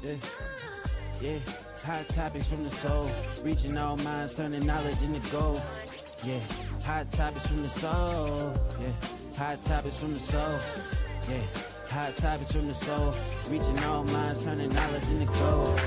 Yeah, yeah. Hot topics from the soul, reaching all minds, turning knowledge into gold. Yeah, hot topics from the soul. Yeah, hot topics from the soul. Yeah, hot topics from the soul, reaching all minds, turning knowledge into gold.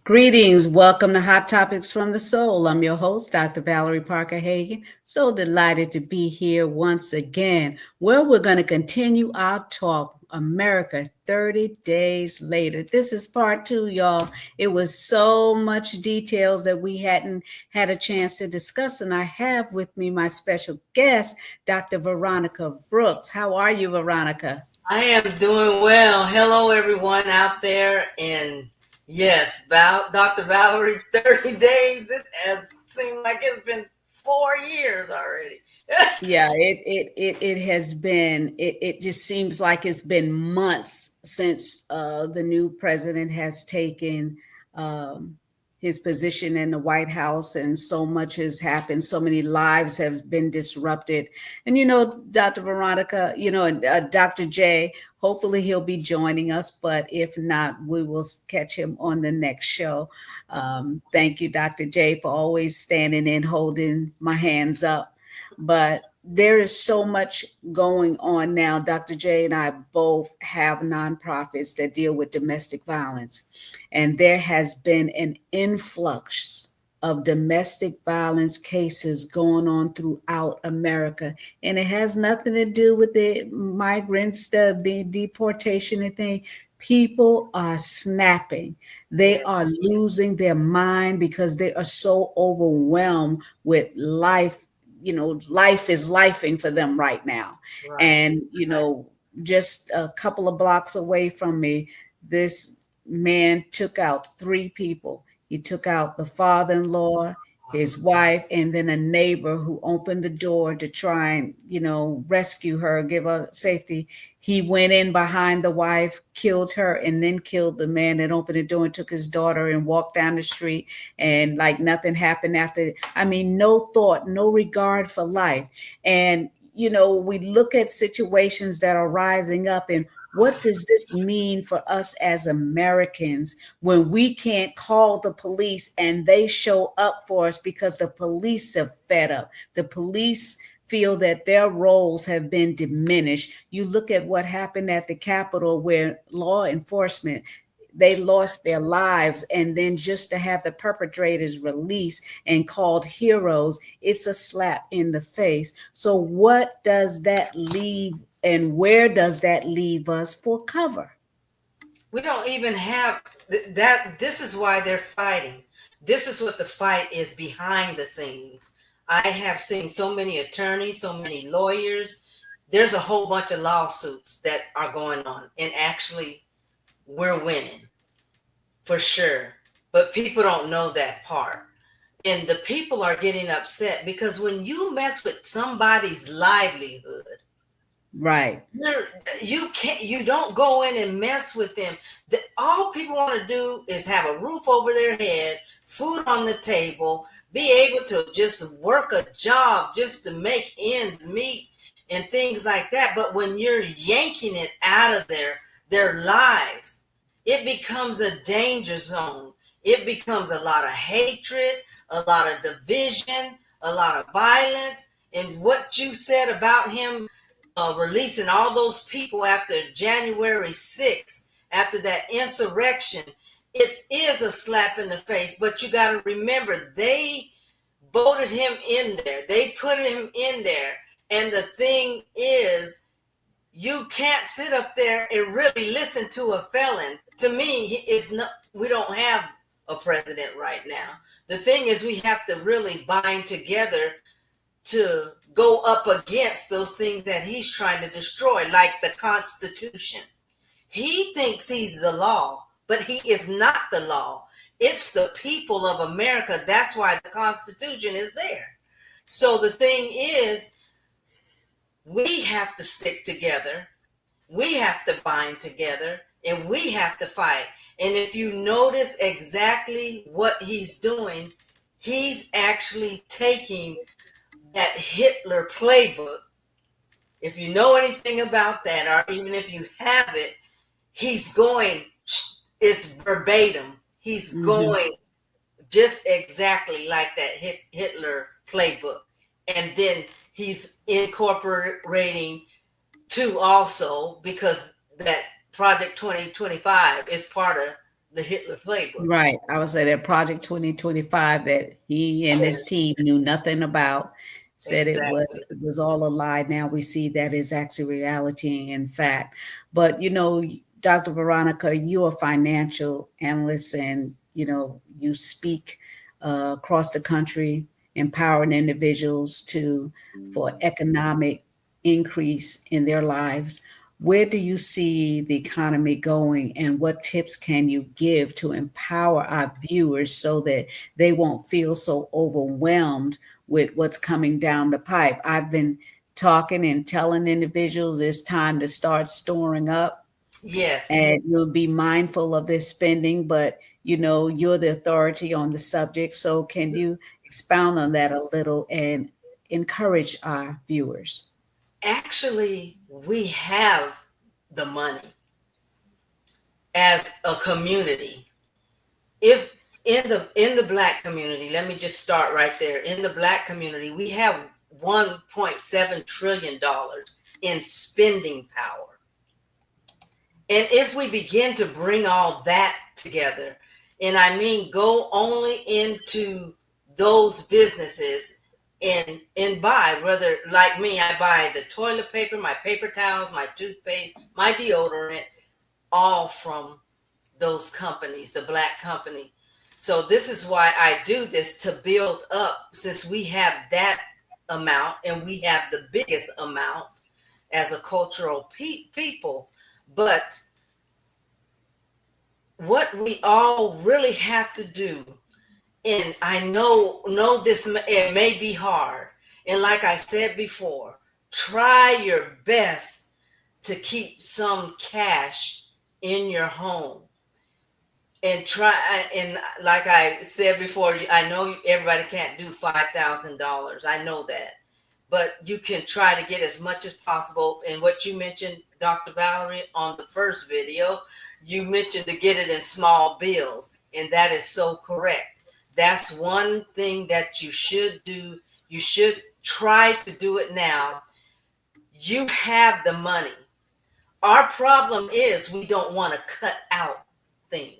Greetings. Welcome to Hot Topics from the Soul. I'm your host, Dr. Valerie Parker Hagan. So delighted to be here once again, where we're going to continue our talk, America 30 Days Later. This is part 2, y'all. It was so much details that we hadn't had a chance to discuss, and I have with me my special guest, Dr. Veronica Brooks. How are you, Veronica? I am doing well. Hello, everyone out there. And yes, Dr. Valerie, 30 days. It has seemed like it's been 4 years already. Yeah, it has been. It just seems like it's been months since the new president has taken um, his position in the White House, and so much has happened. So many lives have been disrupted. And Dr. Veronica, and Dr. J. Hopefully he'll be joining us, but if not, we will catch him on the next show. Thank you, Dr. J, for always standing in, holding my hands up. But there is so much going on now. Dr. J and I both have nonprofits that deal with domestic violence, and there has been an influx of domestic violence cases going on throughout America. And it has nothing to do with the migrants, the deportation and thing. People are snapping. They are losing their mind because they are so overwhelmed with life. Life is lifing for them right now. Right. And, just a couple of blocks away from me, this man took out 3 people. He took out the father-in-law, his wife, and then a neighbor who opened the door to try and, rescue her, give her safety. He went in behind the wife, killed her, and then killed the man that opened the door and took his daughter and walked down the street. And like nothing happened after. I mean, no thought, no regard for life. And, we look at situations that are rising up, and what does this mean for us as Americans when we can't call the police and they show up for us because the police are fed up? The police feel that their roles have been diminished. You look at what happened at the Capitol, where law enforcement, they lost their lives, and then just to have the perpetrators released and called heroes, it's a slap in the face. So what does that leave, and where does that leave us for cover? We don't even have that. This is why they're fighting. This is what the fight is behind the scenes. I have seen so many attorneys, so many lawyers. There's a whole bunch of lawsuits that are going on, and actually we're winning for sure. But people don't know that part. And the people are getting upset because when you mess with somebody's livelihood, right, you don't go in and mess with them. All people want to do is have a roof over their head, food on the table, be able to just work a job just to make ends meet and things like that. But when you're yanking it out of their lives, it becomes a danger zone. It becomes a lot of hatred, a lot of division, a lot of violence. And what you said about him releasing all those people after January 6th, after that insurrection, it is a slap in the face. But you got to remember, they voted him in there. They put him in there. And the thing is, you can't sit up there and really listen to a felon. To me, it's not. We don't have a president right now. The thing is, we have to really bind together to go up against those things that he's trying to destroy, like the Constitution. He thinks he's the law, but he is not the law. It's the people of America. That's why the Constitution is there. So the thing is, we have to stick together. We have to bind together, and we have to fight. And if you notice exactly what he's doing, he's actually taking that Hitler playbook. If you know anything about that, or even if you have it, he's going, it's verbatim. He's going just exactly like that Hitler playbook. And then he's incorporating too also, because that Project 2025 is part of the Hitler playbook. Right. I would say that Project 2025 that he and his team knew nothing about, said Exactly. it was all a lie. Now we see that is actually reality and fact. But you know, Dr. Veronica, you're a financial analyst, and you know, you speak across the country, empowering individuals to for economic increase in their lives. Where do you see the economy going, and what tips can you give to empower our viewers so that they won't feel so overwhelmed with what's coming down the pipe? I've been talking and telling individuals it's time to start storing up, Yes. and you'll be mindful of this spending, but you know, you're the authority on the subject. So can you expound on that a little and encourage our viewers? Actually, we have the money as a community. If in the black community, let me just start right there. In the black community, we have $1.7 trillion in spending power. And if we begin to bring all that together, and I mean go only into those businesses and buy, whether like me, I buy the toilet paper, my paper towels, my toothpaste, my deodorant, all from those companies, the black company. So this is why I do this, to build up, since we have that amount and we have the biggest amount as a cultural people. But what we all really have to do, and I know this, it may be hard, and like I said before, try your best to keep some cash in your home, and like I said before, I know everybody can't do $5,000. I know that, but you can try to get as much as possible. And what you mentioned, Dr. Valerie, on the first video, you mentioned to get it in small bills, and that is so correct. That's one thing that you should do. You should try to do it now. You have the money. Our problem is we don't want to cut out things.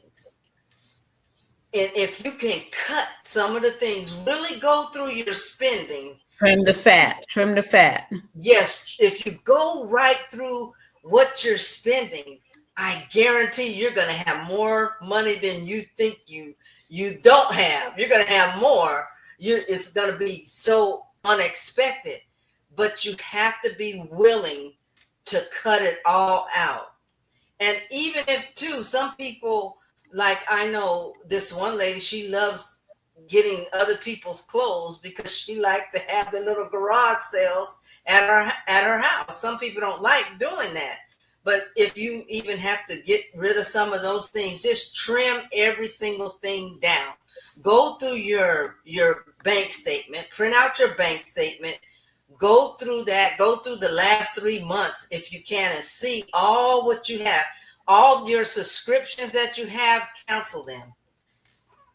And if you can cut some of the things, really go through your spending. Trim the fat. Trim the fat. Yes, if you go right through what you're spending, I guarantee you're going to have more money than you think you don't have. You're going to have more. It's going to be so unexpected, but you have to be willing to cut it all out. And even if too, some people, like I know this one lady, she loves getting other people's clothes because she likes to have the little garage sales at her house. Some people don't like doing that. But if you even have to get rid of some of those things, just trim every single thing down. Go through your bank statement, print out your bank statement, go through that, go through the last 3 months if you can, and see all what you have. All your subscriptions that you have, cancel them.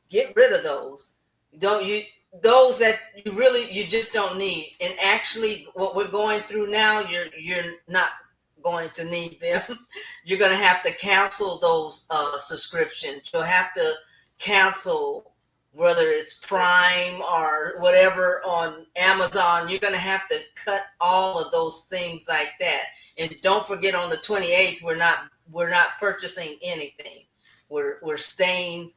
Get rid of those. Those that you just don't need. And actually, what we're going through now, you're not going to need them. You're going to have to cancel those subscriptions. You'll have to cancel, whether it's Prime or whatever on Amazon. You're going to have to cut all of those things like that. And don't forget, on the 28th, we're not purchasing anything. We're staying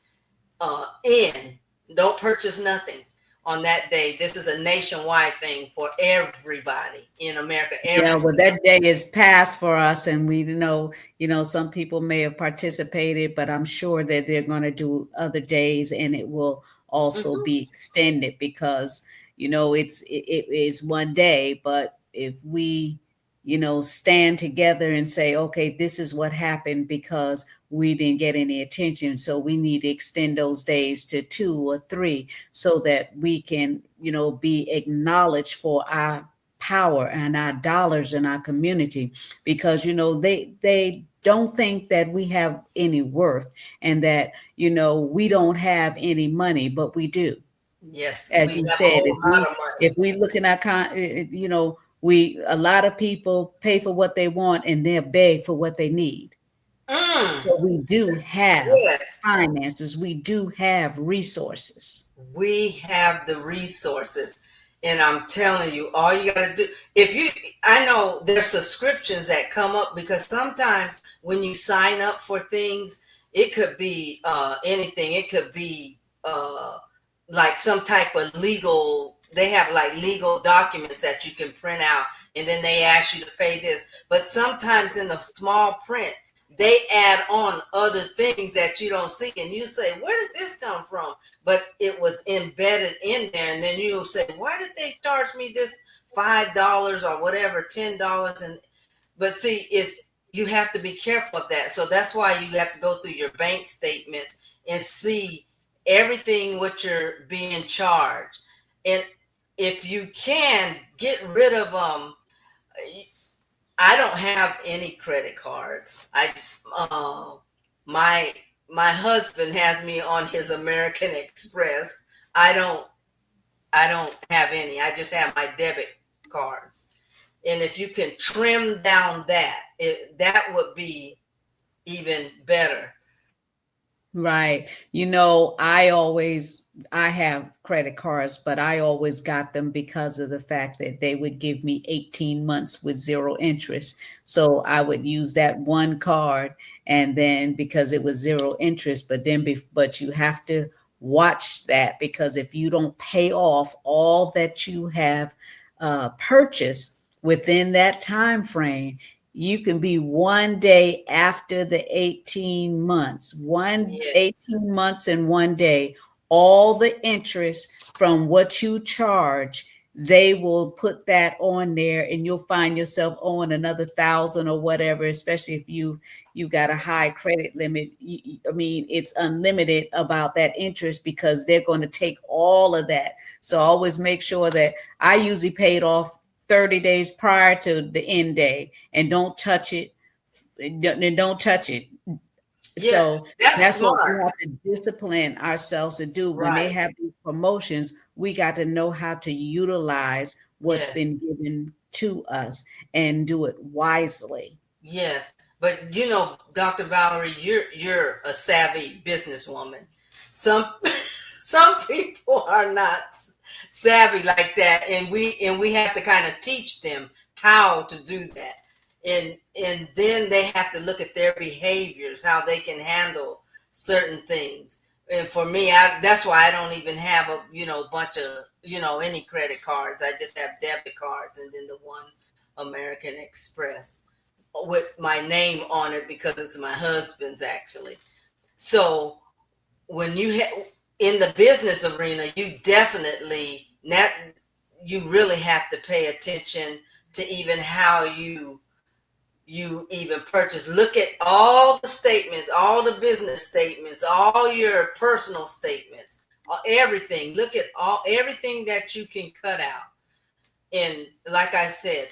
in. Don't purchase nothing on that day. This is a nationwide thing for everybody in America. Yeah, well, that day is past for us, and we know, some people may have participated, but I'm sure that they're going to do other days, and it will also be extended because it is one day. But if we stand together and say, okay, this is what happened because we didn't get any attention. So we need to extend those days to 2 or 3 so that we can, be acknowledged for our power and our dollars in our community, because, they don't think that we have any worth, and that, we don't have any money, but we do. Yes, As we you have a said, whole lot of money. if we look in our we, a lot of people pay for what they want and they're beg for what they need. Mm, So we do have yes, finances, we do have resources. we have the resources. And I'm telling you, all you got to do, I know there's subscriptions that come up, because sometimes when you sign up for things, it could be anything. It could be like some type of legal, they have like legal documents that you can print out, and then they ask you to pay this. But sometimes in the small print, they add on other things that you don't see, and you say, where did this come from? But it was embedded in there, and then you'll say, why did they charge me this $5 or whatever, $10? And but see, you have to be careful of that. So that's why you have to go through your bank statements and see everything what you're being charged. And if you can get rid of I don't have any credit cards. My my husband has me on his American Express. I don't have any. I just have my debit cards. And if you can trim down that would be even better. Right. I have credit cards, but I always got them because of the fact that they would give me 18 months with zero interest. So I would use that one card, and then because it was zero interest, but you have to watch that, because if you don't pay off all that you have purchased within that time frame, you can be one day after the 18 months, Yes. 18 months and one day, all the interest from what you charge, they will put that on there, and you'll find yourself owing another 1,000 or whatever, especially if you got a high credit limit. I mean, it's unlimited about that interest, because they're going to take all of that. So always make sure that I usually paid off 30 days prior to the end day, and don't touch it. Don't touch it. Yeah, So that's that's what we smart. have to discipline ourselves to do. When they Right. have these promotions, we got to know how to utilize what's Yes. been given to us and do it wisely. Yes. But Dr. Valerie, you're a savvy businesswoman. Some some people are not savvy like that, and we have to kind of teach them how to do that. And then they have to look at their behaviors, how they can handle certain things. And for me, that's why I don't even have a bunch of any credit cards. I just have debit cards, and then the one American Express with my name on it, because it's my husband's actually. So when in the business arena, you really have to pay attention to even how you even purchase. Look at all the statements, all the business statements, all your personal statements, everything. Look at everything that you can cut out. And like I said,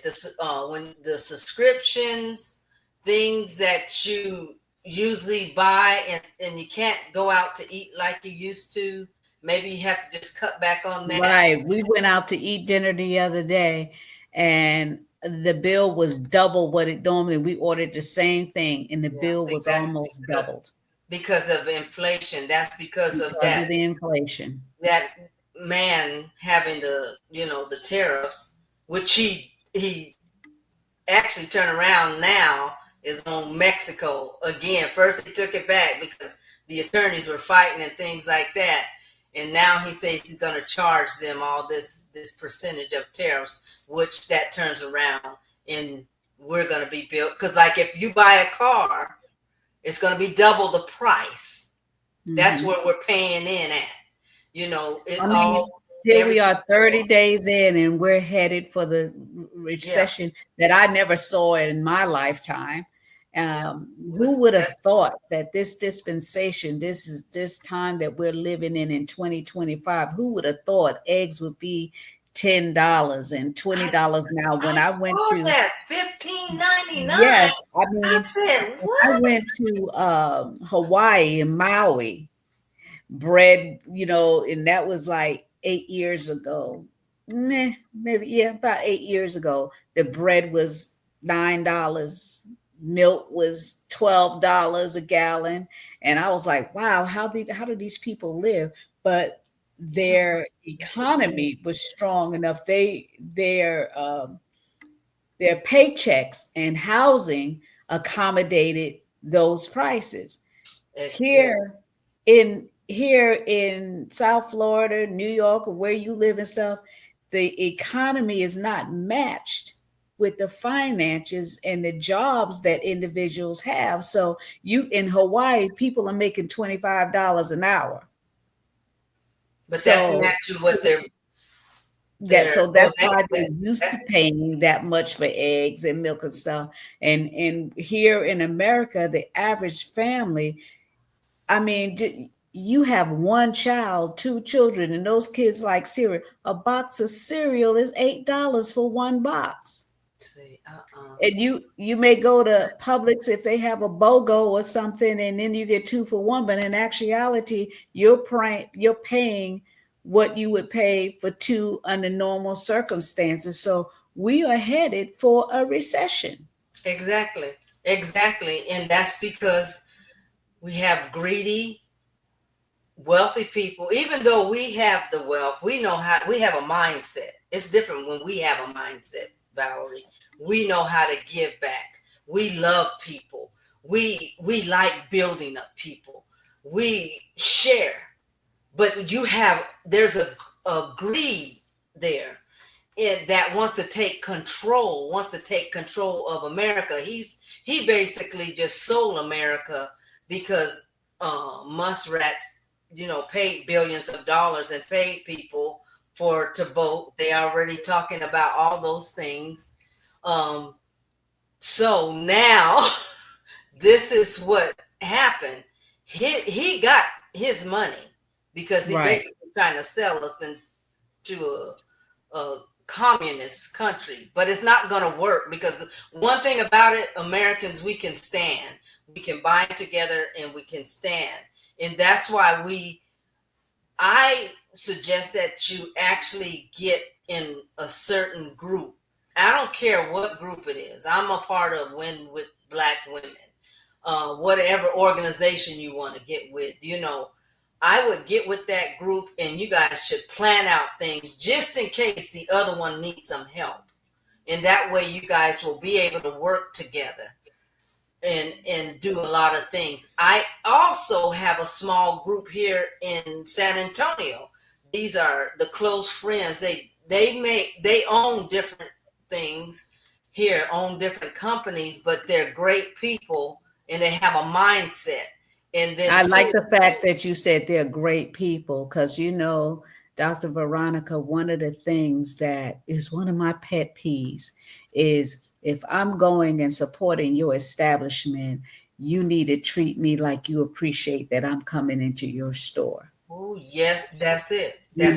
when the subscriptions, things that you usually buy, and you can't go out to eat like you used to, maybe you have to just cut back on that. Right. We went out to eat dinner the other day, and the bill was double what it normally. We ordered the same thing, and the Yeah, I bill think was that's almost doubled because of inflation. That's because of because of the inflation. that man having the tariffs, which he actually turned around now is on Mexico again. First he took it back because the attorneys were fighting and things like that, and now he says he's going to charge them all this percentage of tariffs, which that turns around, and we're going to be built, because like if you buy a car, it's going to be double the price. That's Mhm. where we're paying in at. It I mean, all here we everything. are 30 days in, and we're headed for the recession that I never saw in my lifetime. Who would have thought that this dispensation, this time that we're living in 2025, who would have thought eggs would be $10 and $20 now? When I went saw to that $15.99. yes, I I mean, said, when I what? went to Hawaii and Maui, bread, and that was like 8 years ago. Maybe, yeah, about 8 years ago. The bread was $9. Milk was $12 a gallon. And I was like, wow, how do these people live? But their economy was strong enough. Their paychecks and housing accommodated those prices. Here in South Florida, New York, or where you live and stuff, the economy is not matched with the finances and the jobs that individuals have. So in Hawaii, people are making $25 an hour. But that's matching what that's why they're used to paying that much for eggs and milk and stuff. And here in America, the average family, I mean, you have one child, two children, and those kids like cereal. A box of cereal is $8 for one box. See, And you may go to Publix if they have a BOGO or something, and then you get 2 for 1. But in actuality, you're paying what you would pay for 2 under normal circumstances. So we are headed for a recession. Exactly. And that's because we have greedy, wealthy people. Even though we have the wealth, we know how, we have a mindset. It's different when we have a mindset, Valerie. We know how to give back. We love people. We like building up people. We share. But there's a greed there that wants to take control of America. He basically just sold America because Muskrat, paid billions of dollars and paid people to vote. They already talking about all those things. So now this is what happened. He got his money because he basically trying to sell us into a communist country, but it's not going to work because one thing about it, Americans, we can stand. We can bind together and we can stand. And that's why I suggest that you actually get in a certain group. I don't care what group it is. I'm a part of Win with Black Women. Whatever organization you want to get with, I would get with that group and you guys should plan out things just in case the other one needs some help. And that way you guys will be able to work together and do a lot of things. I also have a small group here in San Antonio. These are the close friends. They own different things here, own different companies, but they're great people and they have a mindset. And then I like the fact that you said they're great people because, Dr. Veronica, one of the things that is one of my pet peeves is if I'm going and supporting your establishment, you need to treat me like you appreciate that I'm coming into your store. Oh, yes, that's it. A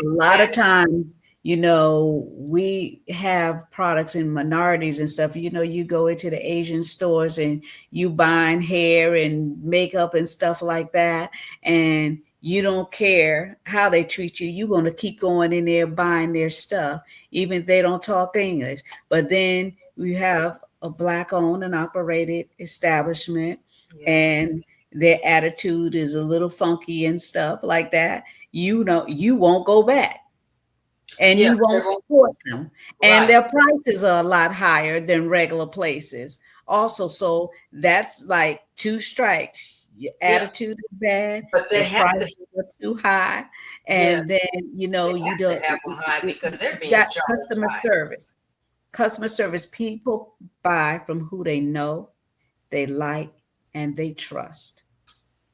lot of times, we have products in minorities and stuff. You go into the Asian stores and you buying hair and makeup and stuff like that. And you don't care how they treat you. You're going to keep going in there buying their stuff, even if they don't talk English. But then we have a Black owned and operated establishment and their attitude is a little funky and stuff like that. You won't go back. And you won't support them. And their prices are a lot higher than regular places. Also, so that's like 2 strikes. Your attitude is bad, but they have prices are too high. And then, you don't have them high because they're being got charged customer high. service. Customer service, people buy from who they know, they like, and they trust.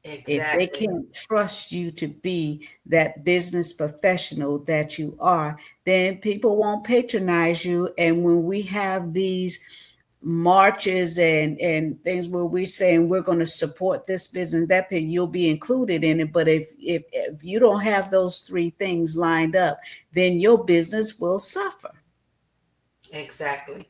If they Exactly. can't trust you to be that business professional that you are, then people won't patronize you. And when we have these marches and things where we're saying we're going to support this business, that you'll be included in it. But if you don't have those three things lined up, then your business will suffer. Exactly.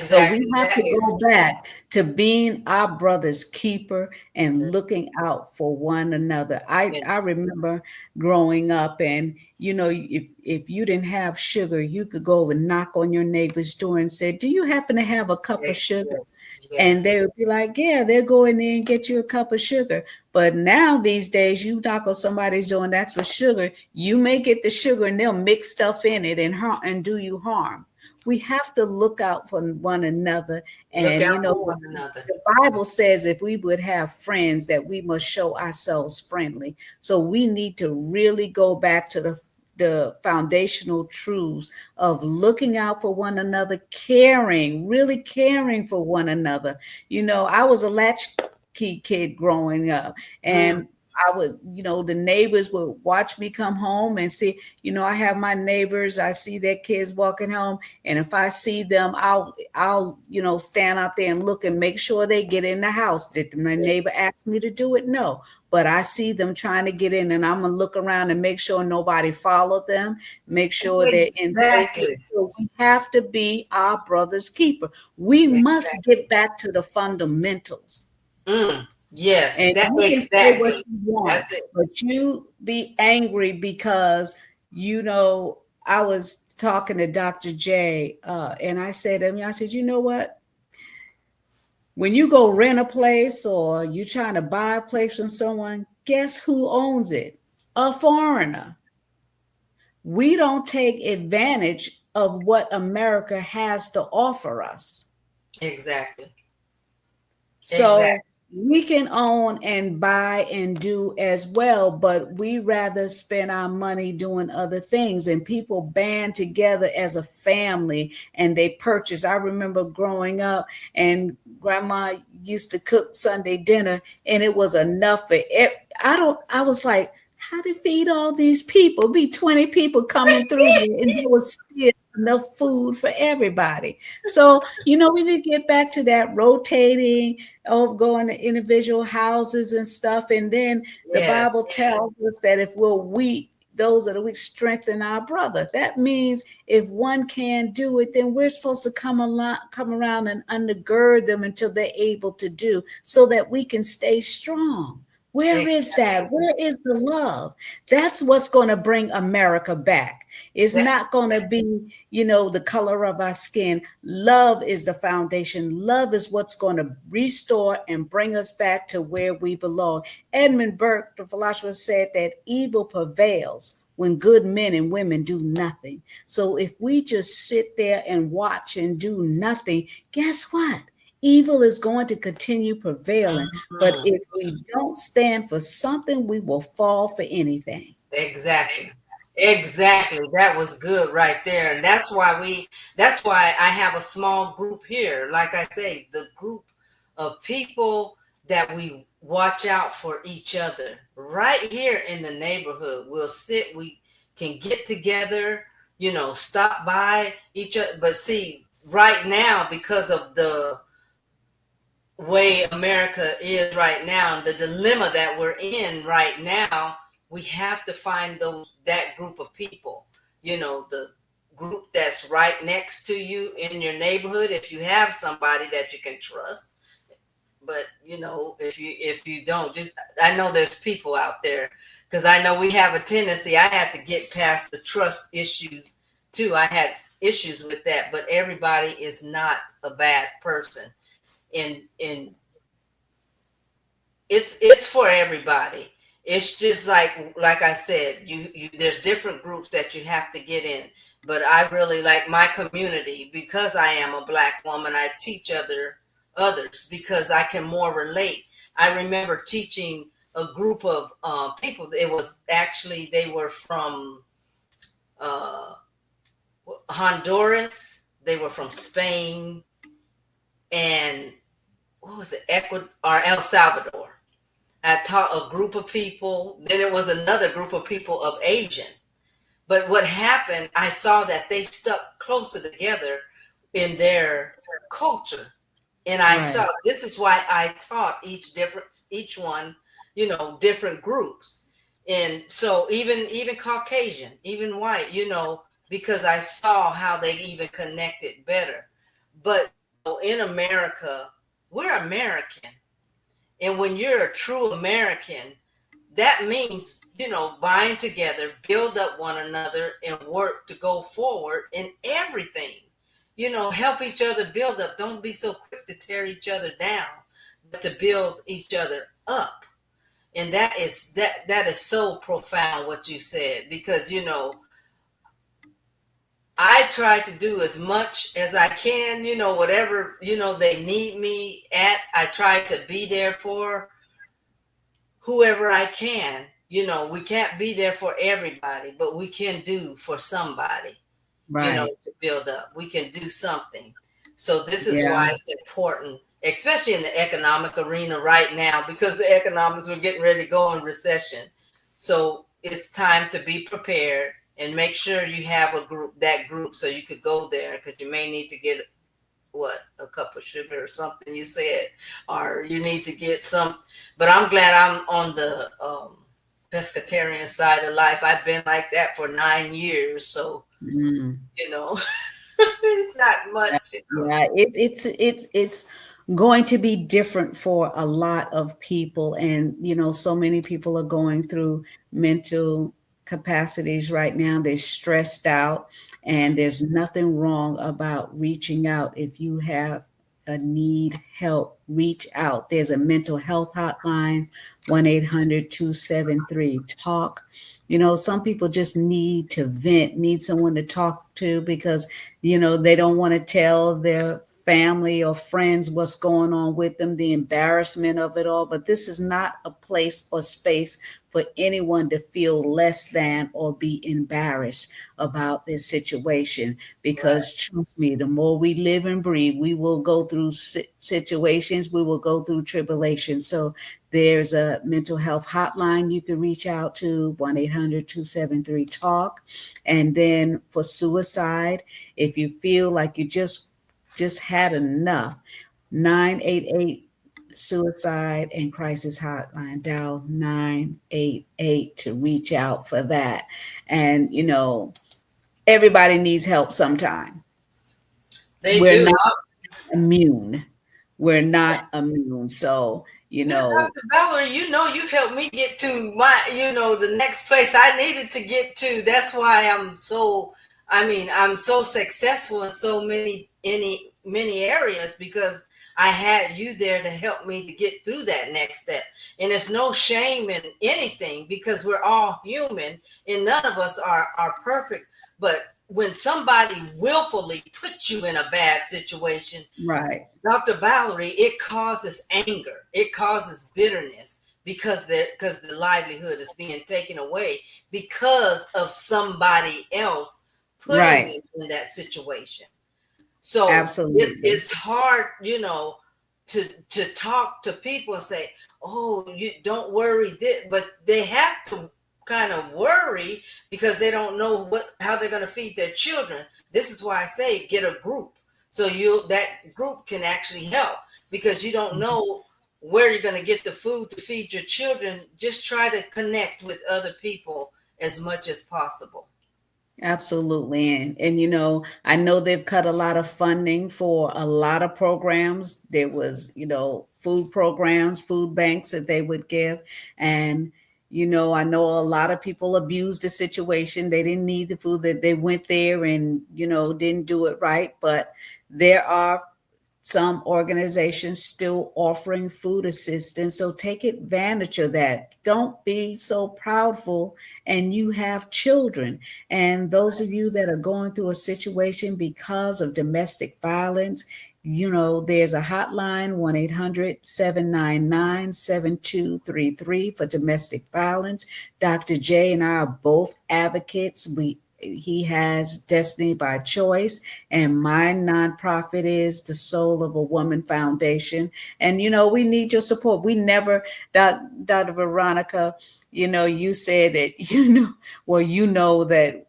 So we Exactly. have That to is go back to being our brother's keeper and looking out for one another. and I remember growing up, and if you didn't have sugar, you could go over and knock on your neighbor's door and say, "Do you happen to have a cup of sugar?" yes, And yes, they would be like, "Yeah," they'll go in there and get you a cup of sugar. But now these days, you knock on somebody's door and ask for sugar, you may get the sugar and they'll mix stuff in it and harm and do you harm. We have to look out for one another. look And out for one another. the Bible says if we would have friends, that we must show ourselves friendly. So we need to really go back to the foundational truths of looking out for one another, caring, really caring for one another. I was a latchkey kid growing up, Mm, and I would, the neighbors would watch me come home and see, I have my neighbors, I see their kids walking home, and if I see them, I'll, stand out there and look and make sure they get in the house. Did my neighbor ask me to do it? No. But I see them trying to get in, and I'm gonna look around and make sure nobody followed them, make sure they're in safety. exactly. So we have to be our brother's keeper. We must Exactly. get back to the fundamentals. Yes, And that you can say what exactly. you want, That's it. but you be angry because, I was talking to Dr. J, and I said to him, I said, you know what? When you go rent a place or you trying to buy a place from someone, guess who owns it? A foreigner. We don't take advantage of what America has to offer us. Exactly. So Exactly. we can own and buy and do as well, but we rather spend our money doing other things. And people band together as a family and they purchase. I remember growing up, and grandma used to cook Sunday dinner, and it was enough for it. I was like, how to feed all these people? Be 20 people coming through there, and there was still enough food for everybody. So, we need to get back to that rotating of going to individual houses and stuff. And then the Yes. Bible tells us that if we're weak, those that are weak strengthen our brother. That means if one can't do it, then we're supposed to come around and undergird them until they're able to do, so that we can stay strong. Where is that? Exactly. Where is the love? That's what's going to bring America back. It's That not going to be, the color of our skin. Love is the foundation. Love is what's going to restore and bring us back to where we belong. Edmund Burke, the philosopher, said that evil prevails when good men and women do nothing. So if we just sit there and watch and do nothing, guess what? Evil is going to continue prevailing. But mhm. if we don't stand for something, we will fall for anything. Exactly. Exactly. That was good right there. And that's why I have a small group here. Like I say, the group of people that we watch out for each other right here in the neighborhood. We'll sit, we can get together, stop by each other. But see, right now, because of the way America is right now and the dilemma that we're in right now, we have to find that group of people, the group that's right next to you in your neighborhood, if you have somebody that you can trust. But if you don't, just, I know there's people out there, because I know we have a tendency. I had to get past the trust issues too. I had issues with that, but everybody is not a bad person. And it's for everybody. It's just like I said, you there's different groups that you have to get in. But I really like my community, because I am a black woman. I teach others because I can more relate. I remember teaching a group of people. It was actually, they were from uh, Honduras. They were from Spain, and what was it, Ecuador or El Salvador. I taught a group of people. Then it was another group of people of Asian. But what happened, I saw that they stuck closer together in their culture. And I saw Right. this is why I taught each one, different groups. And so even Caucasian, even white, because I saw how they even connected better. But in America, we're American. And when you're a true American, that means, bind together, build up one another, and work to go forward in everything. Help each other build up. Don't be so quick to tear each other down, but to build each other up. And that is so profound what you said, because I try to do as much as I can, whatever, they need me at, I try to be there for whoever I can. We can't be there for everybody, but we can do for somebody, Right. to build up. We can do something. So this is Yeah. why it's important, especially in the economic arena right now, because the economics are getting ready to go in recession. So it's time to be prepared and make sure you have that group, so you could go there, because you may need to get a cup of sugar or something you said, or you need to get some. But I'm glad I'm on the pescatarian side of life. I've been like that for 9 years, so Mm. you know it's not much. Yeah, it's going to be different for a lot of people, and so many people are going through mental capacities right now. They're stressed out, and there's nothing wrong about reaching out. If you have a need help, reach out. There's a mental health hotline, 1-800-273-TALK. Some people just need to vent, need someone to talk to, because they don't want to tell their family or friends what's going on with them, the embarrassment of it all. But this is not a place or space for anyone to feel less than or be embarrassed about their situation. Right. Because trust me, the more we live and breathe, we will go through situations, we will go through tribulations. So there's a mental health hotline you can reach out to, 1-800-273-TALK. And then for suicide, if you feel like you just had enough, 988 suicide and crisis hotline. Dial 988 to reach out for that. And everybody needs help sometime. They We're do. not immune. We're not immune. So, Yeah, Dr. Valerie, you've helped me get to the next place I needed to get to. That's why I'm so successful in so many areas, because I had you there to help me to get through that next step. And it's no shame in anything, because we're all human and none of us are perfect. But when somebody willfully puts you in a bad situation, right. Dr. Valerie, it causes anger. It causes bitterness, because the livelihood is being taken away because of somebody else putting Right. them in that situation. So Absolutely. it's hard, to talk to people and say, "Oh, you don't worry," but they have to kind of worry, because they don't know how they're going to feed their children. This is why I say get a group, so that group can actually help, because you don't know where you're going to get the food to feed your children. Just try to connect with other people as much as possible. Absolutely. And I know they've cut a lot of funding for a lot of programs. There was, food programs, food banks that they would give. And, I know a lot of people abused the situation. They didn't need the food, that they went there and, didn't do it right. But there are some organizations still offering food assistance. So take advantage of that. Don't be so proudful, and you have children. And those of you that are going through a situation because of domestic violence, there's a hotline, 1-800-799-7233 for domestic violence. Dr. J and I are both advocates. he has Destiny by Choice, and my nonprofit is the Soul of a Woman Foundation. And we need your support. We never, Dr. Veronica, you said that that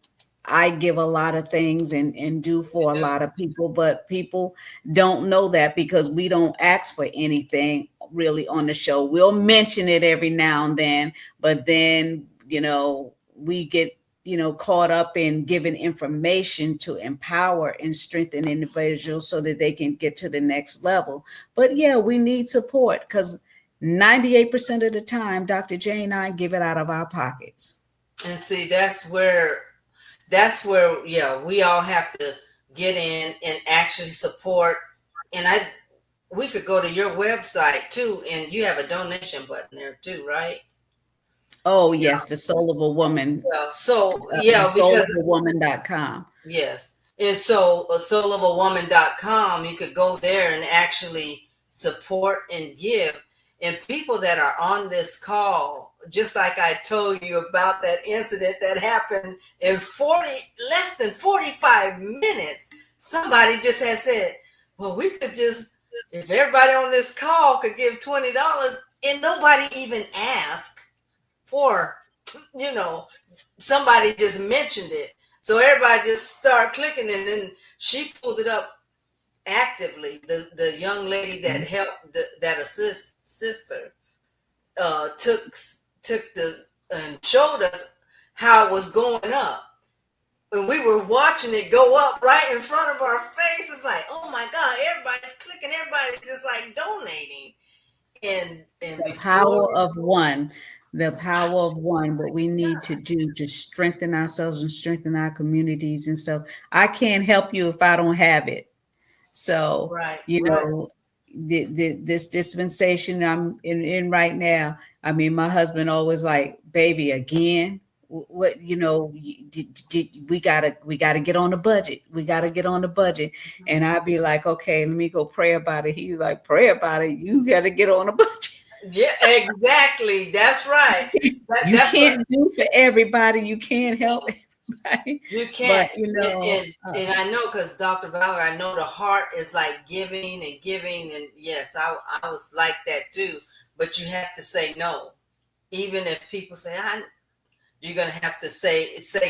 I give a lot of things and do for a lot of people, but people don't know that because we don't ask for anything really on the show. We'll mention it every now and then, but then, we get, caught up in giving information to empower and strengthen individuals so that they can get to the next level. But yeah, we need support because 98% of the time, Dr. J and I give it out of our pockets. And see, that's where, yeah, we all have to get in and actually support. And we could go to your website too, and you have a donation button there too, right? Oh yes, the Soul of a Woman. Yeah. So yeah, soulofawoman.com. Yes. And so soulofawoman.com, you could go there and actually support and give. And people that are on this call, just like I told you about that incident that happened in less than 45 minutes, somebody just has said, well, we could just, if everybody on this call could give $20, and nobody even asked for, somebody just mentioned it. So everybody just started clicking, and then she pulled it up actively. The young lady that helped that sister took and showed us how it was going up. And we were watching it go up right in front of our face. It's like, oh my God, everybody's clicking, everybody's just like donating. And the power of one. The power of one, what we need to do to strengthen ourselves and strengthen our communities. And so I can't help you if I don't have it. So, this dispensation I'm in right now, I mean, my husband always like, baby, again, what, we gotta get on the budget. We gotta get on the budget. And I'd be like, okay, let me go pray about it. He's like, pray about it. You gotta get on the budget. Yeah, exactly. That's right. You can't do for everybody. You can't help everybody. You can't. But, and I know, because Dr. Valerie, I know the heart is like giving and giving. And yes, I was like that too. But you have to say no. Even if people say, you're going to have to say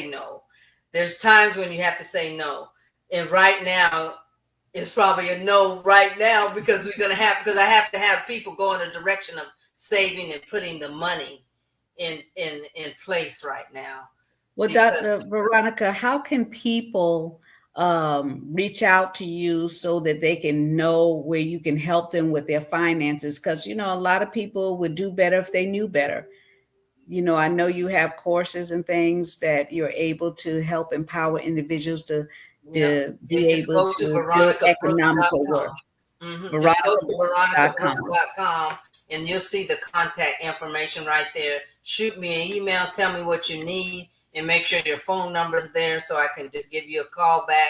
no. There's times when you have to say no. And right now, it's probably a no right now, because I have to have people go in the direction of saving and putting the money in place right now. Well, Dr. Veronica, how can people reach out to you so that they can know where you can help them with their finances? Because, a lot of people would do better if they knew better. I know you have courses and things that you're able to help empower individuals to be able to build economical work. VeronicaBrooks.com, and you'll see the contact information right there. Shoot me an email, tell me what you need, and make sure your phone number's there so I can just give you a call back,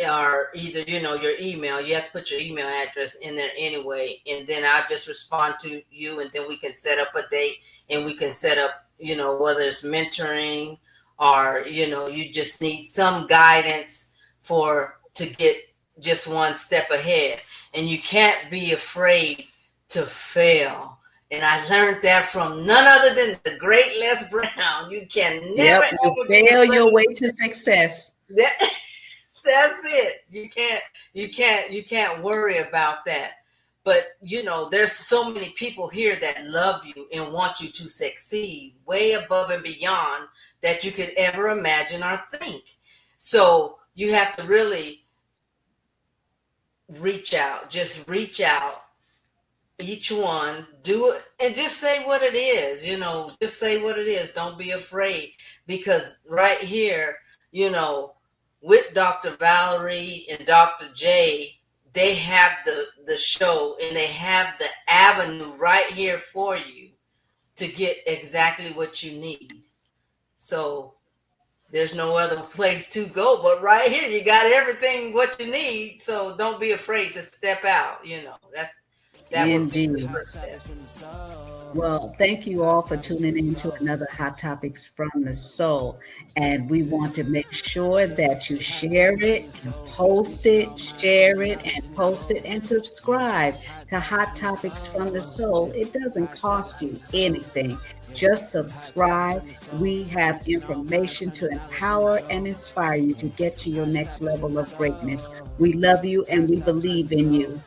or either, your email. You have to put your email address in there anyway, and then I'll just respond to you, and then we can set up a date, and we can set up, whether it's mentoring or, you just need some guidance to get just one step ahead. And you can't be afraid to fail. And I learned that from none other than the great Les Brown. You can never fail your way to success. That's it. You can't worry about that. But there's so many people here that love you and want you to succeed way above and beyond that you could ever imagine or think. So you have to really reach out. Just reach out. Each one, do it, and just say what it is. Just say what it is. Don't be afraid, because right here, with Dr. Valerie and Dr. J, they have the show, and they have the avenue right here for you to get exactly what you need. So there's no other place to go but right here. You got everything what you need. So don't be afraid to step out. That would be the Indeed. first step. Well, thank you all for tuning in to another Hot Topics from the Soul. And we want to make sure that you share it and post it, share it and post it, and subscribe to Hot Topics from the Soul. It doesn't cost you anything. Just subscribe. We have information to empower and inspire you to get to your next level of greatness. We love you and we believe in you.